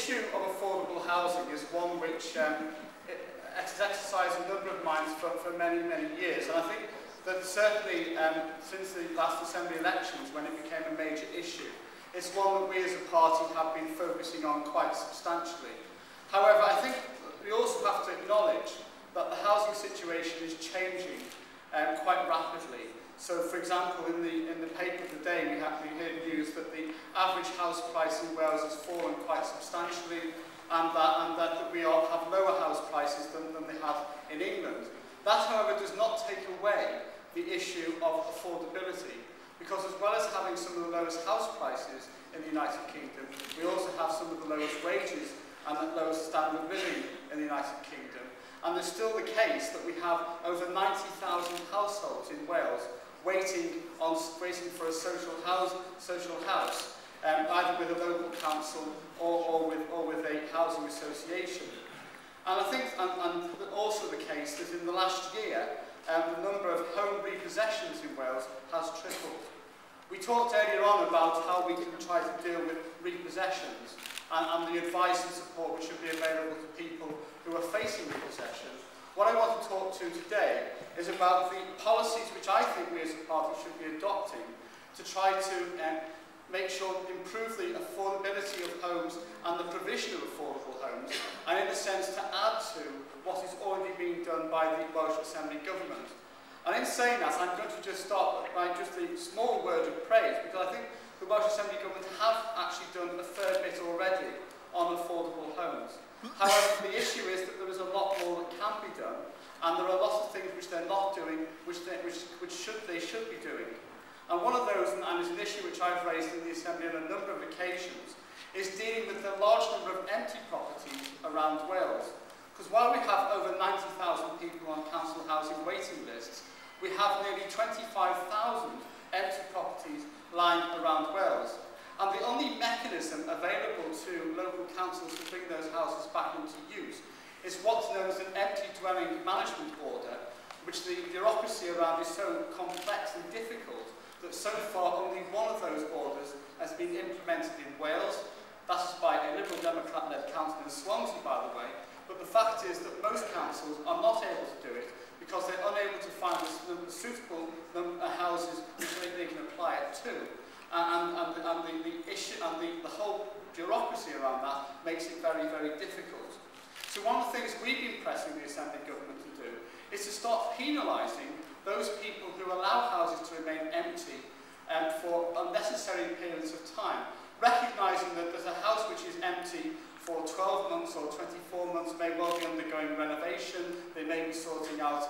issue of affordable housing is one which has exercised a number of minds for many, many years. And I think that certainly since the last Assembly elections, when it became a major issue, it's one that we as a party have been focusing on quite substantially. However, I think we also have to acknowledge that the housing situation is changing quite rapidly. So, for example, in the paper today, we heard news that the average house price in Wales has fallen quite substantially, and that we have lower house prices than they have in England. That, however, does not take away the issue of affordability, because as well as having some of the lowest house prices in the United Kingdom, we also have some of the lowest wages and the lowest standard of living in the United Kingdom. And there's still the case that we have over 90,000 households in Wales waiting for a social house, either with a local council or with a housing association. And I think, and also the case that in the last year, the number of home repossessions in Wales has tripled. We talked earlier on about how we can try to deal with repossessions and the advice and support which should be available to people who are facing repossession. What I want to talk to today is about the policies which I think we as a party should be adopting to try to make sure improve the affordability of homes and the provision of affordable homes, and in a sense to add to what is already being done by the Welsh Assembly Government. And in saying that, I'm going to just start by just a small word of praise, because I think the Welsh Assembly Government have actually done a fair bit already on affordable homes. However, the issue is that there is a lot more that can be done, and there are lots of things which they're not doing, which they should be doing. And one of those, and it's an issue which I've raised in the Assembly on a number of occasions, is dealing with the large number of empty properties around Wales. Because while we have over 90,000 people on council housing waiting lists, we have nearly 25,000 empty properties lying around Wales. And the only mechanism available to local councils to bring those houses back into use is what's known as an empty dwelling management order, which the bureaucracy around is so complex and difficult that so far only one of those orders has been implemented in Wales. That's by a Liberal Democrat-led council in Swansea, by the way. But the fact is that most councils are not able to do it because they're unable to find the suitable houses which they can apply it to. And the issue and the whole bureaucracy around that makes it very, very difficult. So one of the things we've been pressing the Assembly Government to do is to start penalising those people who allow houses to remain empty for unnecessary periods of time, recognising that there's a house which is empty for 12 months or 24 months may well be undergoing renovation, they may be sorting out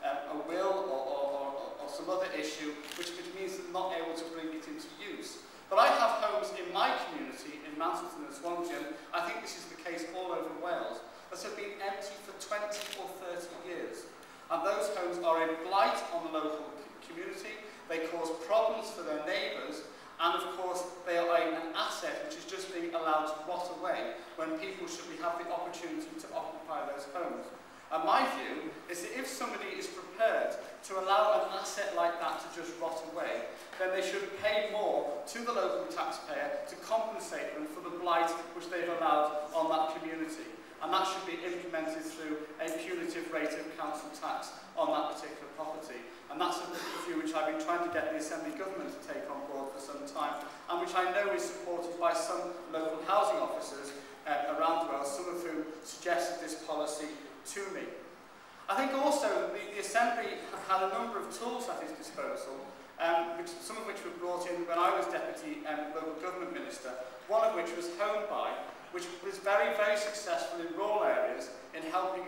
a will or some other issue, which means they're not able to bring it into use. But I have homes in my community, in Manchester and Swansea, and I think this is the case all over Wales, that have been empty for 20 or 30 years. And those homes are a blight on the local community, they cause problems for their neighbours, and of course they are an asset which is just being allowed to rot away when people should have the opportunity to occupy those homes. And my view is that if somebody is prepared to allow an asset like that to just rot away, then they should pay more to the local taxpayer to compensate them for the blight which they've allowed on that community. And that should be implemented through a punitive rate of council tax on that particular property. And that's a view which I've been trying to get the Assembly Government to take on board for some time, and which I know is supported by some local housing officers around Wales, some of whom suggested this policy to me. I think also the Assembly had a number of tools at its disposal, some of which were brought in when I was Deputy Local Government Minister, one of which was Home Buy, which was very, very successful in rural areas in helping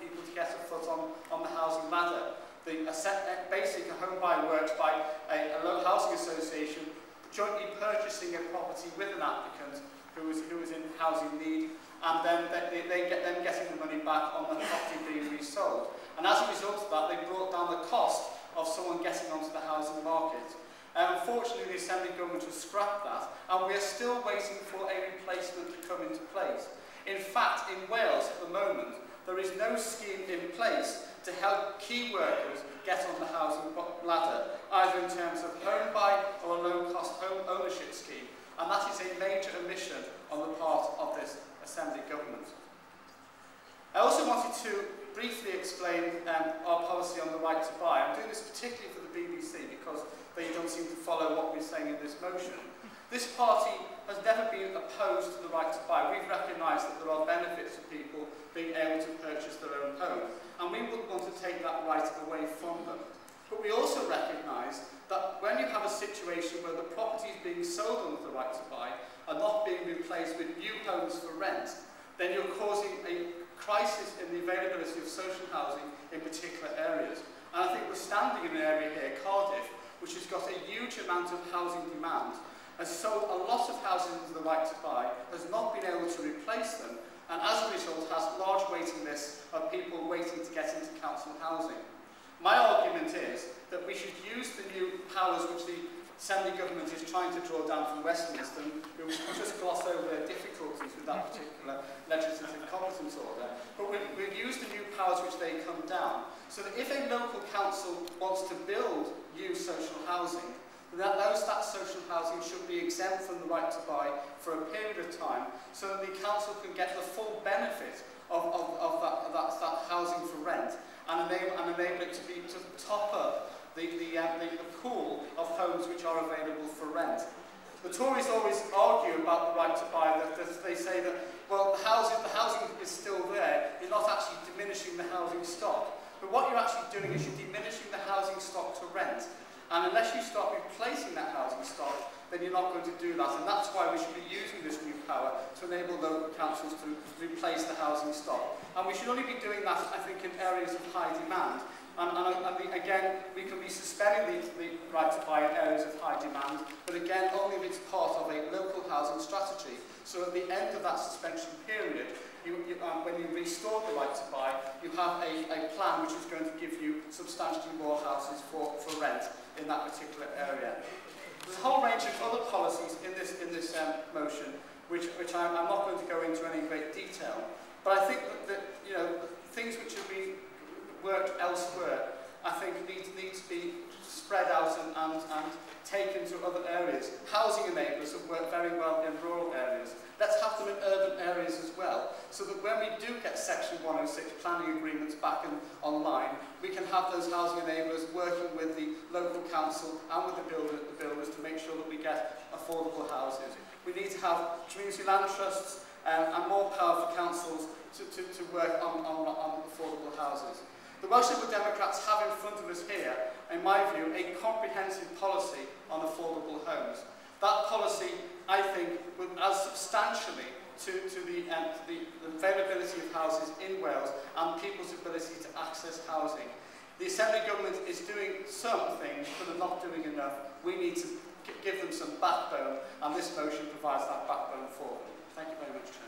people to get a foot on the housing ladder. Basic Home Buy works by a local housing association jointly purchasing a property with an applicant who was in housing need, and then they get them getting the money back on the property being resold. And as a result of that, they brought down the cost of someone getting onto the housing market. Unfortunately, the Assembly Government has scrapped that, and we are still waiting for a replacement to come into place. In fact, in Wales at the moment, there is no scheme in place to help key workers get on the housing ladder, either in terms of home buy or a low-cost home ownership scheme. And that is a major omission on the part of this Assembly government. I also wanted to briefly explain our policy on the right to buy. I'm doing this particularly for the BBC because they don't seem to follow what we're saying in this motion. This party has never been opposed to the right to buy. We've recognised that there are benefits to people being able to purchase their own home, and we would want to take that right away from them. But we also recognise that when you have a situation where the properties being sold under the right to buy are not being replaced with new homes for rent, then you're causing a crisis in the availability of social housing in particular areas. And I think we're standing in an area here, Cardiff, which has got a huge amount of housing demand, has sold a lot of houses under the right to buy, has not been able to replace them, and as a result has large waiting lists of people waiting to get into council housing. My argument is that we should use the new powers which the Assembly government is trying to draw down from Westminster. We'll just gloss over their difficulties with that particular legislative competence order. But we've used the new powers which they come down, so that if a local council wants to build new social housing, that social housing should be exempt from the right to buy for a period of time, so that the council can get the full benefit of that housing for rent, and enable it to top up the pool of homes which are available for rent. The Tories always argue about the right to buy, that they say that, well, the housing is still there, you're not actually diminishing the housing stock. But what you're actually doing is you're diminishing the housing stock to rent. And unless you start replacing that housing stock, then you're not going to do that. And that's why we should be using this new power to enable local councils to replace the housing stock. And we should only be doing that, I think, in areas of high demand. And again, we can be suspending the right to buy in areas of high demand, but again, only if it's part of a local housing strategy. So at the end of that suspension period, when you restore the right to buy, you have a plan which is going to give you substantially more houses for rent in that particular area. There's a whole range of other policies in this motion, which I'm not going to go into any great detail. But I think that things which have been worked elsewhere, I think need to be spread out and taken to other areas. Housing enablers have worked very well in rural areas. Let's have them in urban areas as well, so that when we do get Section 106 planning agreements back online, we can have those housing enablers working with the local council and with the builders to make sure that we get affordable houses. We need to have community land trusts and more power for councils to work on affordable houses. The Welsh Liberal Democrats have in front of us here, in my view, a comprehensive policy on affordable homes. That policy, I think, will add substantially to the availability of houses in Wales and people's ability to access housing. The Assembly government is doing some things, but they're not doing enough. We need to give them some backbone, and this motion provides that backbone for them. Thank you very much, Chair.